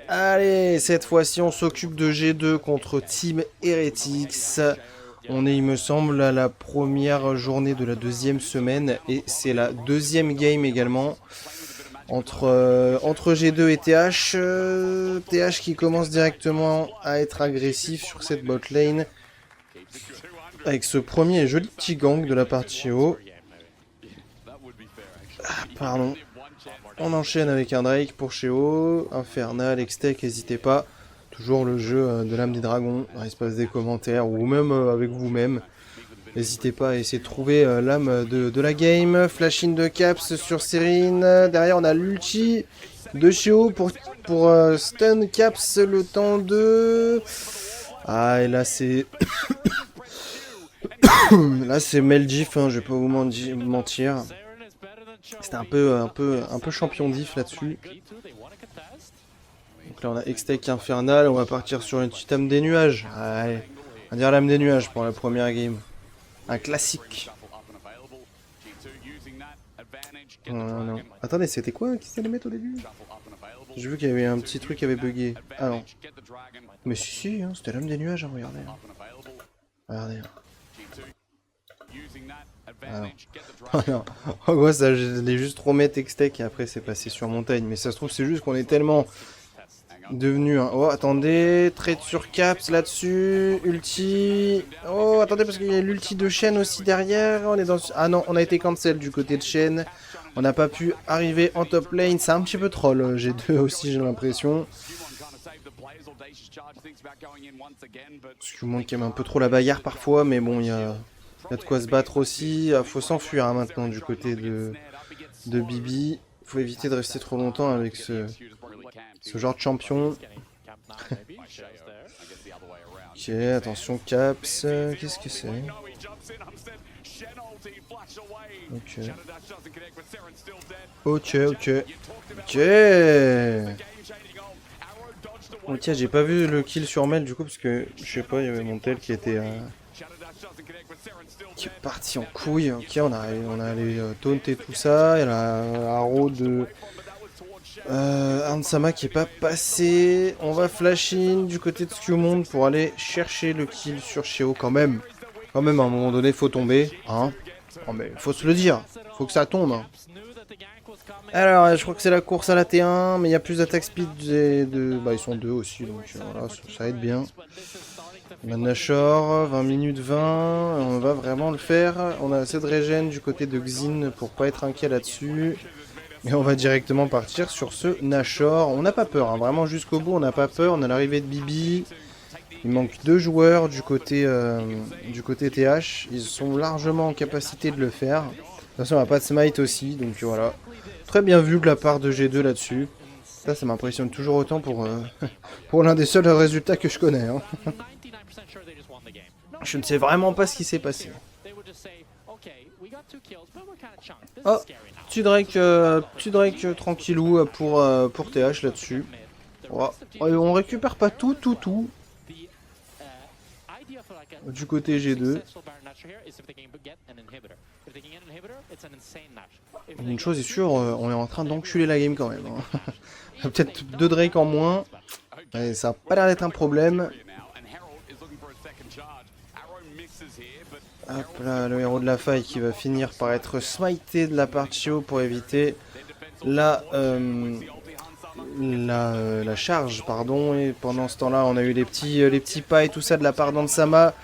Allez, cette fois-ci, on s'occupe de G2 contre Team Heretics. On est, il me semble, à la première journée de la deuxième semaine. Et c'est la deuxième game également. Entre G2 et TH. TH qui commence directement à être agressif sur cette bot lane. Avec ce premier joli petit gang de la part de Cheo. Pardon. On enchaîne avec un Drake pour Cheo. Infernal, Extech, n'hésitez pas. Toujours le jeu de l'âme des dragons dans l'espace des commentaires ou même avec vous-même. N'hésitez pas à essayer de trouver l'âme de la game. Flash in de Caps sur Serine. Derrière, on a l'ulti de Cheo pour stun Caps le temps de... Ah, et là, c'est... Là, c'est Meldif, hein, je vais pas vous mentir. C'était un peu champion diff là-dessus. Donc là, on a Extech Infernal. On va partir sur une petite âme des nuages. Allez, on va dire l'âme des nuages pour la première game. Un classique. Non. Attendez, c'était quoi qui s'allait mettre au début? J'ai vu qu'il y avait un petit truc qui avait bugué. Ah non. Mais si, hein, c'était l'âme des nuages, hein, regardez. Regardez. Ah non. Oh non. En gros, ça, je l'ai juste remettre Extech et après c'est passé sur montagne. Mais ça se trouve, c'est juste qu'on est tellement devenu un... Oh, attendez, trade sur Caps là-dessus, ulti... Oh, attendez, parce qu'il y a l'ulti de Shen aussi derrière, on est dans... Ah non, on a été cancel du côté de Shen, on n'a pas pu arriver en top lane, c'est un petit peu troll, G2 aussi, j'ai l'impression. Ce qui montre qu'il y a un peu trop la bagarre parfois, mais bon, il y a de quoi se battre aussi, faut s'enfuir hein, maintenant du côté de Bibi. Faut éviter de rester trop longtemps avec ce genre de champion. Ok, attention Caps, qu'est-ce que c'est? Ok. Ok, j'ai pas vu le kill sur Mel du coup parce que je sais pas, il y avait mon tel qui était qui est parti en couille. Ok, on a allé taunter tout ça. Il y a la Haro de Ansama qui est pas passé. On va flash in du côté de Skewmond pour aller chercher le kill sur Cheo quand même. Quand même, à un moment donné, faut tomber. Hein, oh, mais faut se le dire. Faut que ça tombe. Hein. Alors, je crois que c'est la course à la T1, mais il y a plus d'attaque speed de... Bah, ils sont deux aussi, donc voilà, ça aide bien. On a Nashor, 20 minutes 20, on va vraiment le faire. On a assez de régène du côté de Xin pour pas être inquiet là-dessus. Et on va directement partir sur ce Nashor. On n'a pas peur, hein. Vraiment jusqu'au bout, on n'a pas peur. On a l'arrivée de Bibi. Il manque 2 joueurs du côté TH. Ils sont largement en capacité de le faire. De toute façon, on n'a pas de smite aussi, donc voilà. Très bien vu de la part de G2 là-dessus. Ça m'impressionne toujours autant pour, pour l'un des seuls résultats que je connais. Hein. Je ne sais vraiment pas ce qui s'est passé. Oh, petit Drake tranquillou pour TH là-dessus. Oh, on récupère pas tout. Du côté G2. Une chose est sûre, on est en train d'enculer la game quand même. Hein. Peut-être 2 Drake en moins. Et ça n'a pas l'air d'être un problème. Hop là, le héros de la faille qui va finir par être smité de la part de Cheo pour éviter la charge, pardon. Et pendant ce temps-là, on a eu les petits pas et tout ça de la part d'Ansama.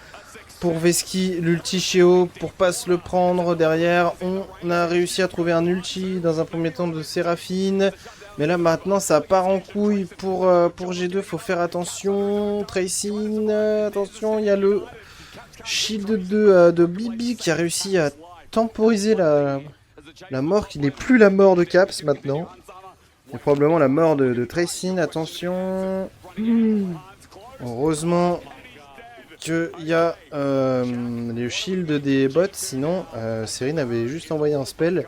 Pour Veski, l'ulti Cheo, pour pas se le prendre derrière, on a réussi à trouver un ulti dans un premier temps de Séraphine. Mais là maintenant ça part en couille pour G2, faut faire attention. Tracing, attention, il y a le shield de Bibi qui a réussi à temporiser la mort, qui n'est plus la mort de Caps maintenant. C'est probablement la mort de Tracing, attention. Heureusement qu'il y a les shields des bots, sinon Serine avait juste envoyé un spell.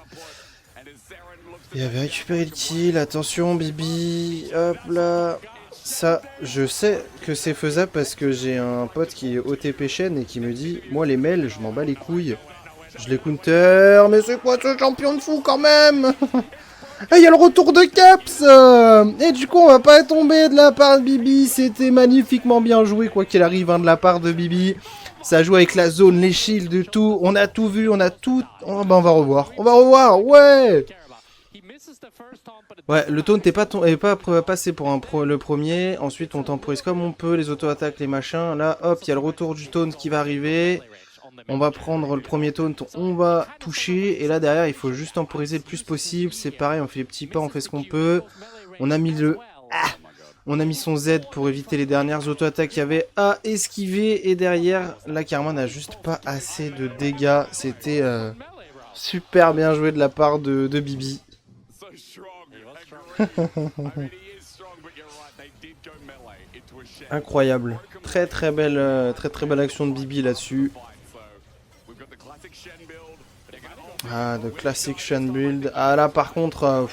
Il avait récupéré le kill, attention Bibi, hop là. Ça, je sais que c'est faisable parce que j'ai un pote qui est OTP chaîne et qui me dit, moi les mails, je m'en bats les couilles. Je les counter, mais c'est quoi ce champion de fou quand même? Ah, il y a le retour de Caps et du coup, on va pas tomber de la part de Bibi. C'était magnifiquement bien joué, quoi qu'il arrive, hein, de la part de Bibi. Ça joue avec la zone, les shields, tout. On a tout vu, on a tout... Oh, bah, on va revoir. On va revoir, ouais. Ouais, le taunt n'est pas passé pour le premier. Ensuite, on temporise comme on peut, les auto-attaques, les machins. Là, hop, il y a le retour du taunt qui va arriver. On va prendre le premier taunt, on va toucher. Et là, derrière, il faut juste temporiser le plus possible. C'est pareil, on fait les petits pas, on fait ce qu'on peut. On a mis le... Ah, on a mis son Z pour éviter les dernières auto-attaques qu'il y avait à esquiver. Et derrière, la Karma n'a juste pas assez de dégâts. C'était super bien joué de la part de Bibi. Incroyable. Très très belle action de Bibi là-dessus. Ah, de classic Shen build. Ah là par contre...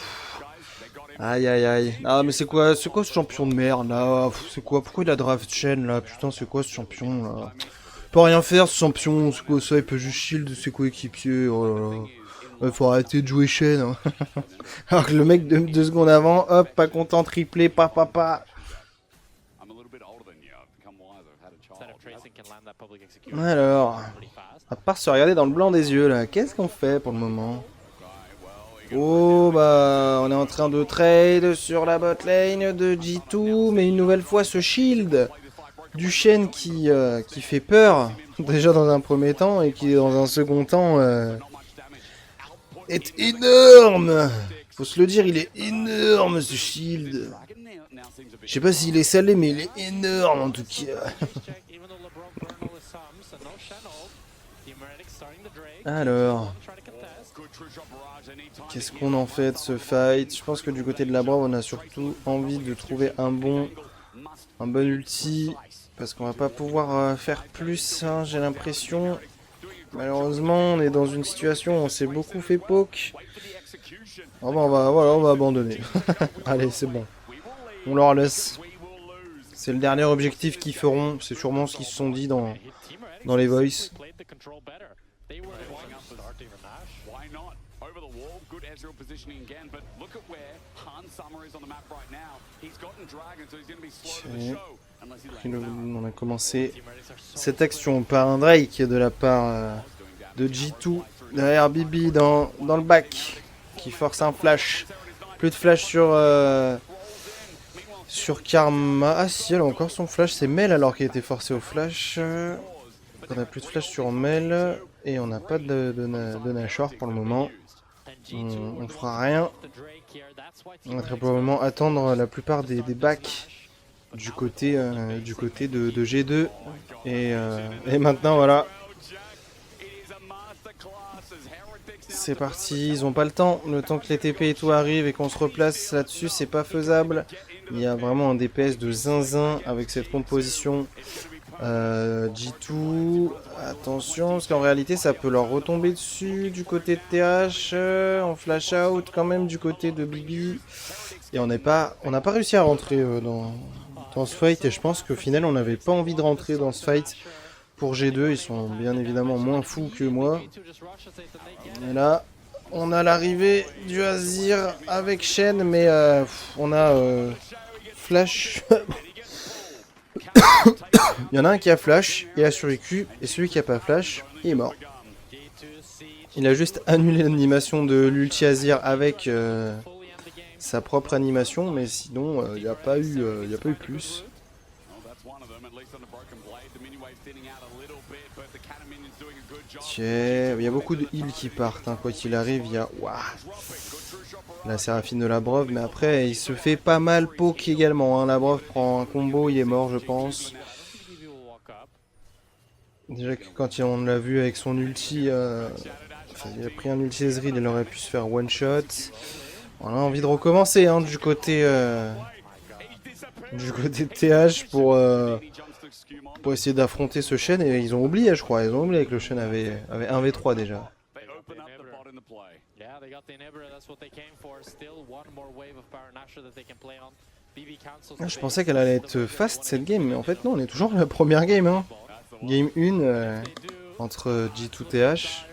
aïe aïe aïe. Ah mais c'est quoi ce champion de merde là? C'est quoi? Pourquoi il a draft Shen là? Putain c'est quoi ce champion là? Il peut rien faire ce champion, c'est quoi ça? Il peut juste shield ses coéquipiers. Oh là là. Ouais, faut arrêter de jouer Shen. Hein. Alors que le mec de 2 secondes avant, hop, pas content, triplé, pa. Alors, à part se regarder dans le blanc des yeux là, qu'est-ce qu'on fait pour le moment? Oh bah, on est en train de trade sur la bot lane de G2, mais une nouvelle fois ce shield du Shen qui fait peur, déjà dans un premier temps, et qui dans un second temps est énorme. Faut se le dire, il est énorme ce shield. Je sais pas s'il est salé, mais il est énorme en tout cas. Alors, qu'est-ce qu'on en fait de ce fight? Je pense que du côté de la Brave, on a surtout envie de trouver un bon ulti. Parce qu'on va pas pouvoir faire plus, hein, j'ai l'impression. Malheureusement, on est dans une situation où on s'est beaucoup fait poke. Oh bah on va abandonner. Allez, c'est bon. On leur laisse. C'est le dernier objectif qu'ils feront. C'est sûrement ce qu'ils se sont dit dans les voices. Okay. On a commencé cette action par un Drake de la part de G2. Derrière Bibi dans le back qui force un flash. Plus de flash sur Karma. Ah si, elle a encore son flash. C'est Mel alors qu'il était forcé au flash. On a plus de flash sur Mel. Et on n'a pas de Nashor pour le moment. On fera rien. On va très probablement attendre la plupart des backs du côté de G2. Et maintenant voilà. C'est parti, ils ont pas le temps que les TP et tout arrivent et qu'on se replace là-dessus, c'est pas faisable. Il y a vraiment un DPS de zinzin avec cette composition. G2, attention, parce qu'en réalité ça peut leur retomber dessus du côté de TH, en flash out quand même du côté de Bibi. Et on n'a pas réussi à rentrer dans ce fight, et je pense qu'au final on n'avait pas envie de rentrer dans ce fight. Pour G2, ils sont bien évidemment moins fous que moi. Et là, on a l'arrivée du Azir avec Shen, mais on a Flash. Il y en a un qui a Flash, il a survécu, et celui qui a pas Flash, il est mort. Il a juste annulé l'animation de l'ulti Azir avec sa propre animation, mais sinon, il n'y a pas eu plus. Tiens, il y a beaucoup de heals qui partent, hein, quoi qu'il arrive, il y a... Waouh, la Séraphine de la Brove, mais après, il se fait pas mal poke également, hein. La Brove prend un combo, il est mort, je pense. Déjà que quand on l'a vu avec son ulti, enfin, il a pris un ulti Ezreal, il aurait pu se faire one shot. On a envie de recommencer, hein, du côté de TH pour essayer d'affronter ce Shen, et ils ont oublié, je crois. Ils ont oublié que le Shen avait 1v3 déjà. Je pensais qu'elle allait être fast cette game, mais en fait non, on est toujours dans la première game. Hein. Game 1 entre G2 TH.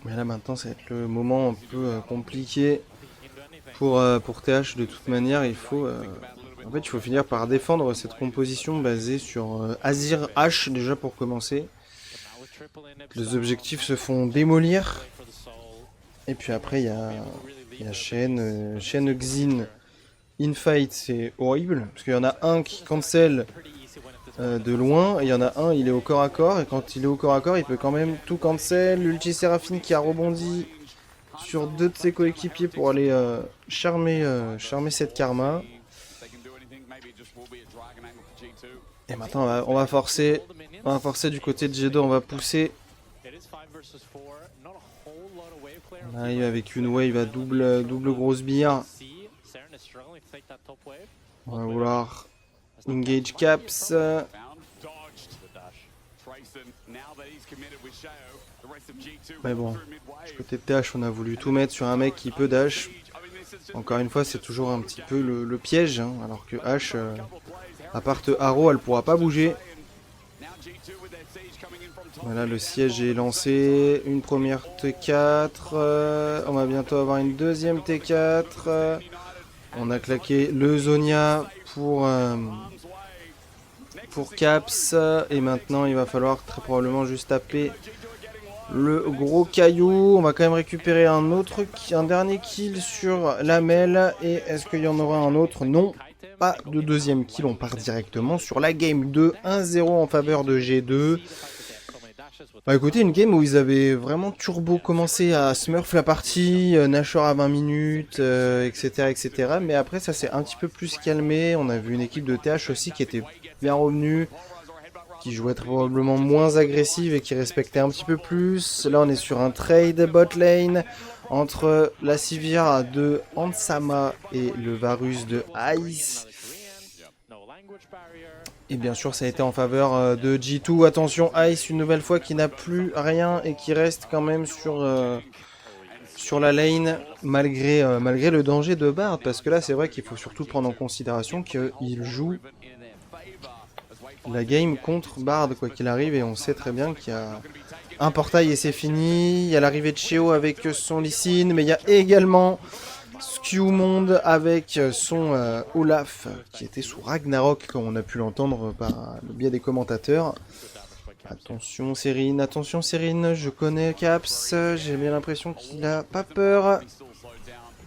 Mais là maintenant ça va être le moment un peu compliqué pour TH. De toute manière il faut en fait il faut finir par défendre cette composition basée sur Azir H déjà pour commencer. Les objectifs se font démolir. Et puis après il y a Shen, Xin. Infight c'est horrible parce qu'il y en a un qui cancel de loin et il y en a un il est au corps à corps et quand il est au corps à corps il peut quand même tout cancel. L'ulti Séraphine qui a rebondi sur deux de ses coéquipiers pour aller charmer cette karma. Et maintenant on va forcer du côté de G2, on va pousser. On arrive avec une wave à double grosse bière. On va vouloir engage Caps. Mais bon, du côté de TH, on a voulu tout mettre sur un mec qui peut dash. Encore une fois, c'est toujours un petit peu le piège, hein, alors que H, à part Arrow, elle pourra pas bouger. Voilà, le siège est lancé. Une première T4. On va bientôt avoir une deuxième T4. On a claqué le Zonia pour Caps. Et maintenant, il va falloir très probablement juste taper le gros caillou. On va quand même récupérer un dernier kill sur Lamel. Et est-ce qu'il y en aura un autre? Non, pas de deuxième kill. On part directement sur la game 2. 1-0 en faveur de G2. Bah écoutez, une game où ils avaient vraiment turbo commencé à smurf la partie, Nashor à 20 minutes, etc., etc. Mais après ça s'est un petit peu plus calmé. On a vu une équipe de TH aussi qui était bien revenue, qui jouait très probablement moins agressive et qui respectait un petit peu plus. Là on est sur un trade bot lane entre la Sivir de Hansama et le Varus de Ice. Et bien sûr ça a été en faveur de G2. Attention, Ice une nouvelle fois qui n'a plus rien et qui reste quand même sur la lane malgré le danger de Bard. Parce que là c'est vrai qu'il faut surtout prendre en considération qu'il joue la game contre Bard quoi qu'il arrive. Et on sait très bien qu'il y a un portail et c'est fini. Il y a l'arrivée de Cheo avec son Lee Sin, mais il y a également Skewmond avec son Olaf qui était sous Ragnarok comme on a pu l'entendre par le biais des commentateurs. Attention Serine, je connais Caps, j'ai bien l'impression qu'il a pas peur.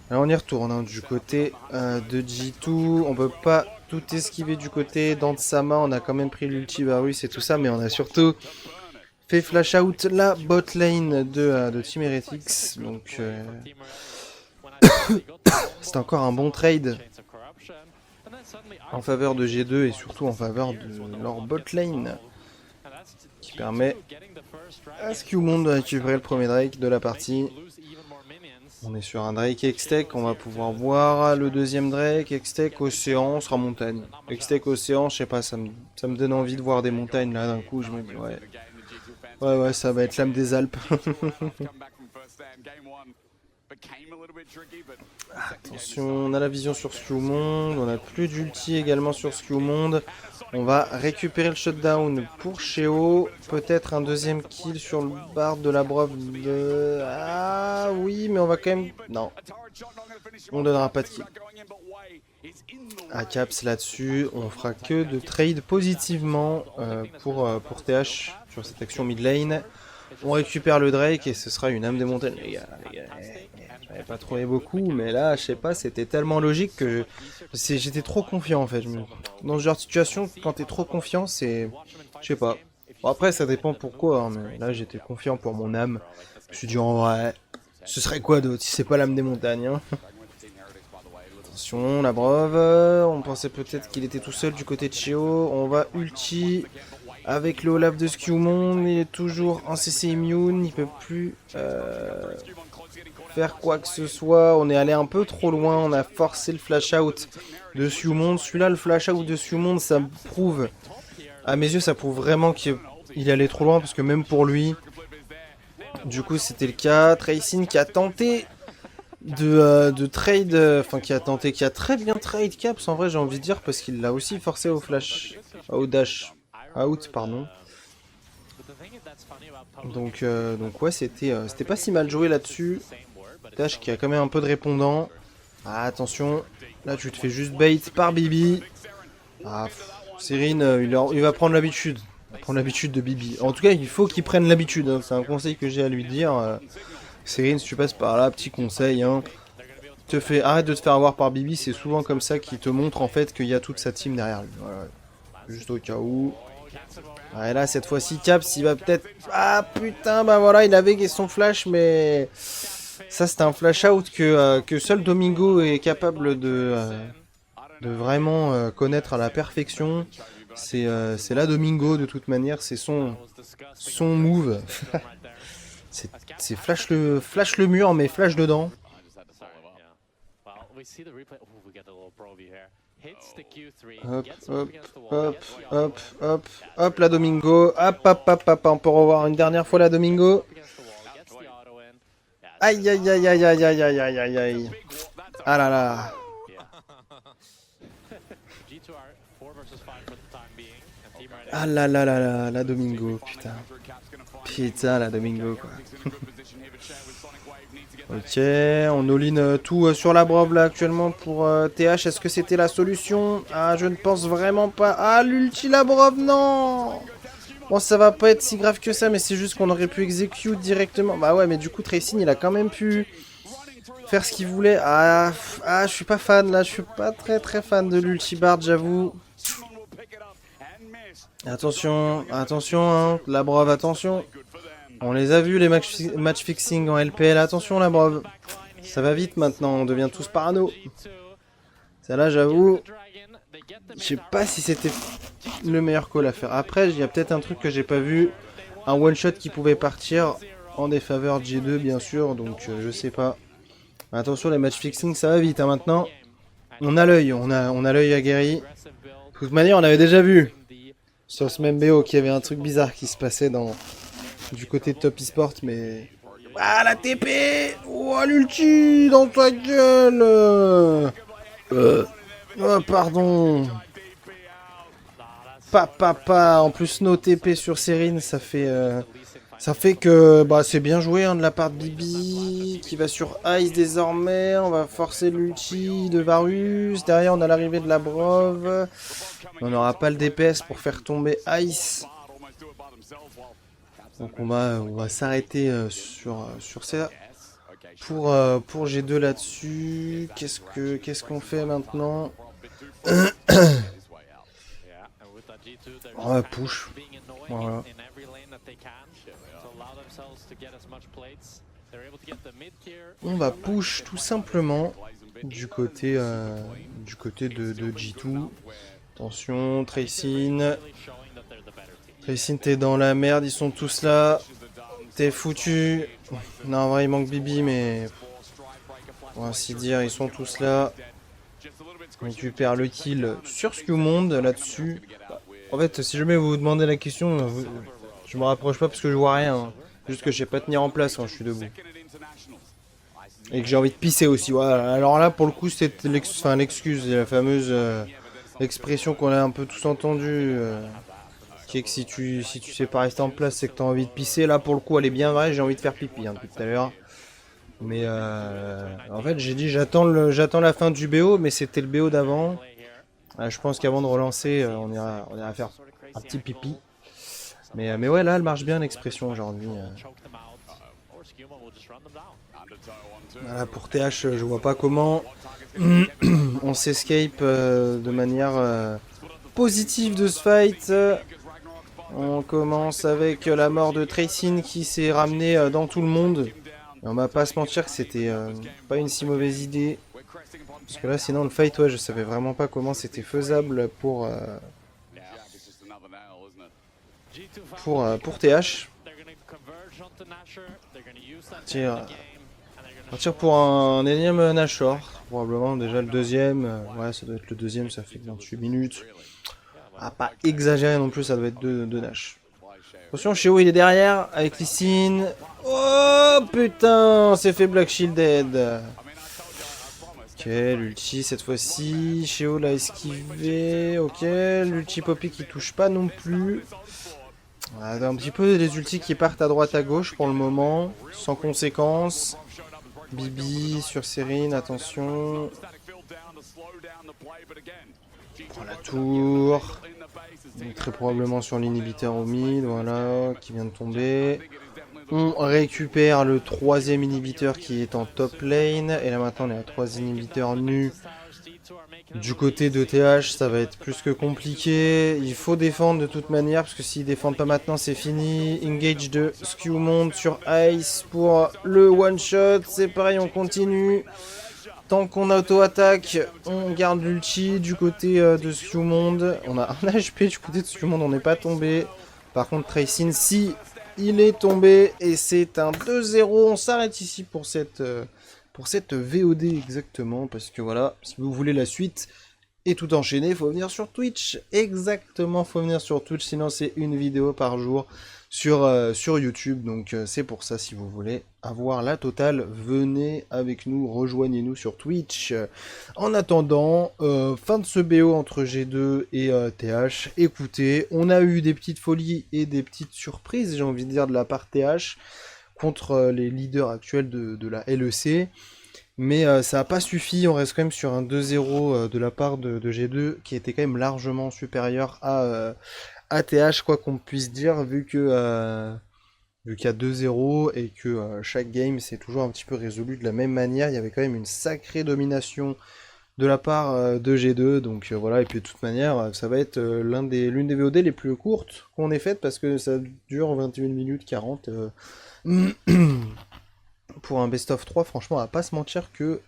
Alors on y retourne hein, du côté de G2, on peut pas tout esquiver du côté d'Antsama, on a quand même pris l'ulti Varus et tout ça, mais on a surtout fait flash out la bot lane de Team Heretics, donc c'est encore un bon trade en faveur de G2 et surtout en faveur de leur bot lane qui permet à Skewmond de récupérer le premier Drake de la partie. On est sur un Drake Hextech, on va pouvoir voir le deuxième Drake. Hextech Océan sera montagne. Hextech Océan, je sais pas, ça me donne envie de voir des montagnes là d'un coup. Je me dis ouais ça va être l'âme des Alpes. Attention, on a la vision sur Skewmond, on a plus d'ulti également sur Skewmond. On va récupérer le shutdown pour Cheo. Peut-être un deuxième kill sur le Bard de la Brove. Ah oui, mais on va quand même... Non. On donnera pas de kill. À Caps là-dessus, on fera que de trade positivement pour TH sur cette action mid lane. On récupère le Drake et ce sera une âme des montagnes. Les gars. J'avais pas trouvé beaucoup, mais là, je sais pas, c'était tellement logique que j'étais trop confiant en fait. Dans ce genre de situation, quand t'es trop confiant, c'est... Je sais pas. Bon, après, ça dépend pourquoi, hein, mais là, j'étais confiant pour mon âme. Je me suis dit, en vrai, ce serait quoi d'autre si c'est pas l'âme des montagnes hein. Attention, la Brove. On pensait peut-être qu'il était tout seul du côté de Cheo. On va ulti avec le Olaf de Skewmond. Il est toujours en CC immune. Il peut plus faire quoi que ce soit. On est allé un peu trop loin. On a forcé le flash out de Skewmond. Celui-là, le flash out de Skewmond, ça prouve, à mes yeux, ça prouve vraiment qu'il allait trop loin. Parce que même pour lui, du coup, c'était le cas. Tracing qui a tenté de trade, enfin qui a très bien trade Caps en vrai, j'ai envie de dire, parce qu'il l'a aussi forcé au flash, au dash out, pardon. Donc ouais, c'était pas si mal joué là-dessus. Tâche qui a quand même un peu de répondant. Ah, attention, là tu te fais juste bait par Bibi. Ah, Serine, il va prendre l'habitude. Il va prendre l'habitude de Bibi. En tout cas, il faut qu'il prenne l'habitude. Hein. C'est un conseil que j'ai à lui dire. Serine, si tu passes par là, petit conseil. Hein. Arrête de te faire avoir par Bibi. C'est souvent comme ça qu'il te montre en fait qu'il y a toute sa team derrière lui. Voilà. Juste au cas où. Ah, et là, cette fois-ci, Caps, il va peut-être... Ah putain, bah voilà, il avait son flash, mais... Ça, c'était un flash out que seul Domingo est capable de vraiment connaître à la perfection. C'est là Domingo, de toute manière, c'est son move. C'est flash le mur, mais flash dedans. Hop, hop, hop, hop, hop, hop, la Domingo. Hop, hop, hop, hop, on peut revoir une dernière fois la Domingo. Aïe, aïe, aïe, aïe, aïe, aïe, aïe, aïe, aïe, aïe. Ah là là. Ah là là là là, la Domingo, putain. Putain, la Domingo, quoi. Ok, on all-in tout sur la brove là actuellement pour TH. Est-ce que c'était la solution? Ah, je ne pense vraiment pas. Ah, l'ulti la brove, non. Bon, ça va pas être si grave que ça, mais c'est juste qu'on aurait pu execute directement. Bah ouais, mais du coup, Tracing, il a quand même pu faire ce qu'il voulait. Ah, je suis pas fan là, je suis pas très fan de l'ulti bard, j'avoue. Attention, attention, hein, la brove, attention. On les a vus les match fixing en LPL, attention la brove. Ça va vite maintenant, on devient tous parano. Celle-là, j'avoue, je sais pas si c'était le meilleur call à faire. Après, il y a peut-être un truc que j'ai pas vu. Un one-shot qui pouvait partir en défaveur de G2, bien sûr, donc je sais pas. Attention, les match fixing, ça va vite hein, maintenant. On a l'œil, on a l'œil aguerri. De toute manière, on avait déjà vu sur ce même BO qu'il y avait un truc bizarre qui se passait du côté de Top Esport, mais... Ah, la TP! Oh, l'ulti dans ta gueule! Oh, pardon! Papa! En plus, no TP sur Serine, ça fait que bah, c'est bien joué hein, de la part de Bibi, qui va sur Ice désormais. On va forcer l'ulti de Varus. Derrière, on a l'arrivée de la Brove. On n'aura pas le DPS pour faire tomber Ice. Donc on va s'arrêter sur ça pour G2 là-dessus. Qu'est-ce qu'on fait maintenant? On va push. Voilà. On va push tout simplement du côté de G2. Attention, Tracing. Tracing, t'es dans la merde, ils sont tous là. T'es foutu. Non, en vrai, il manque Bibi, mais... On va ainsi dire, ils sont tous là. Donc tu perds le kill sur Skewmonde là-dessus. En fait, si jamais vous vous demandez la question, je me rapproche pas parce que je vois rien. Juste que je sais pas tenir en place quand je suis debout. Et que j'ai envie de pisser aussi. Voilà. Alors là, pour le coup, c'est l'excuse, la fameuse expression qu'on a un peu tous entendue. Qui est que si tu sais pas rester en place, c'est que tu as envie de pisser. Là, pour le coup, elle est bien vraie, j'ai envie de faire pipi hein, depuis tout à l'heure. Mais en fait, j'ai dit j'attends la fin du BO, mais c'était le BO d'avant. Je pense qu'avant de relancer, on ira faire un petit pipi. Mais ouais, là, elle marche bien l'expression aujourd'hui. Voilà, pour TH, je vois pas comment on s'escape de manière positive de ce fight. On commence avec la mort de Tracing qui s'est ramené dans tout le monde. Et on va pas se mentir que c'était pas une si mauvaise idée. Parce que là, sinon, le fight, ouais, je savais vraiment pas comment c'était faisable pour TH. Partir pour un énième Nashor. Probablement déjà le deuxième. Ouais, ça doit être le deuxième, ça fait 28 minutes. Ah, pas exagéré non plus, ça doit être deux Nash. Attention, Sheo il est derrière avec Lysine. Oh putain, on s'est fait Black Shielded. Ok, l'ulti cette fois-ci. Sheo l'a esquivé. Ok, l'ulti Poppy qui touche pas non plus. On a un petit peu les ultis qui partent à droite à gauche pour le moment, sans conséquence. Bibi sur Serine, attention. Prend la tour. Donc, très probablement sur l'inhibiteur au mid, voilà, qui vient de tomber. On récupère le troisième inhibiteur qui est en top lane. Et là maintenant on est à 3 inhibiteurs nus. Du côté de TH, ça va être plus que compliqué. Il faut défendre de toute manière, parce que s'ils défendent pas maintenant, c'est fini. Engage de Skewmond sur Ice pour le one-shot. C'est pareil, on continue. Tant qu'on auto-attaque, on garde l'ulti du côté de Skewmond. On a un HP du côté de Skewmond, on n'est pas tombé. Par contre, Tracing, si, il est tombé. Et c'est un 2-0. On s'arrête ici pour cette VOD exactement. Parce que voilà, si vous voulez la suite et tout enchaîner, il faut venir sur Twitch. Exactement, faut venir sur Twitch. Sinon, c'est une vidéo par jour sur YouTube. Donc, c'est pour ça, si vous voulez avoir la totale, venez avec nous, rejoignez-nous sur Twitch. En attendant, fin de ce BO entre G2 et TH. Écoutez, on a eu des petites folies et des petites surprises, j'ai envie de dire, de la part TH contre les leaders actuels de la LEC. Mais ça n'a pas suffi, on reste quand même sur un 2-0 de la part de G2 qui était quand même largement supérieur à TH, quoi qu'on puisse dire, vu qu'il y a 2-0 et que chaque game s'est toujours un petit peu résolu de la même manière. Il y avait quand même une sacrée domination de la part de G2, donc voilà. Et puis de toute manière, ça va être l'une des VOD les plus courtes qu'on ait faites, parce que ça dure 21 minutes 40. Pour un best of 3, franchement, on va pas se mentir que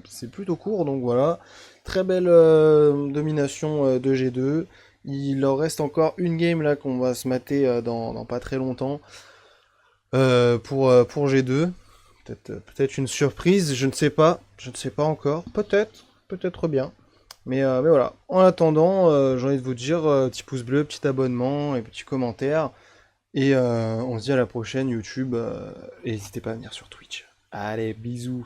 c'est plutôt court. Donc voilà, très belle domination de G2. Il leur reste encore une game là qu'on va se mater dans pas très longtemps pour G2. Peut-être une surprise, je ne sais pas encore. Peut-être bien. Mais voilà. En attendant, j'ai envie de vous dire, petit pouce bleu, petit abonnement et petit commentaire. Et on se dit à la prochaine YouTube. Et n'hésitez pas à venir sur Twitch. Allez, bisous.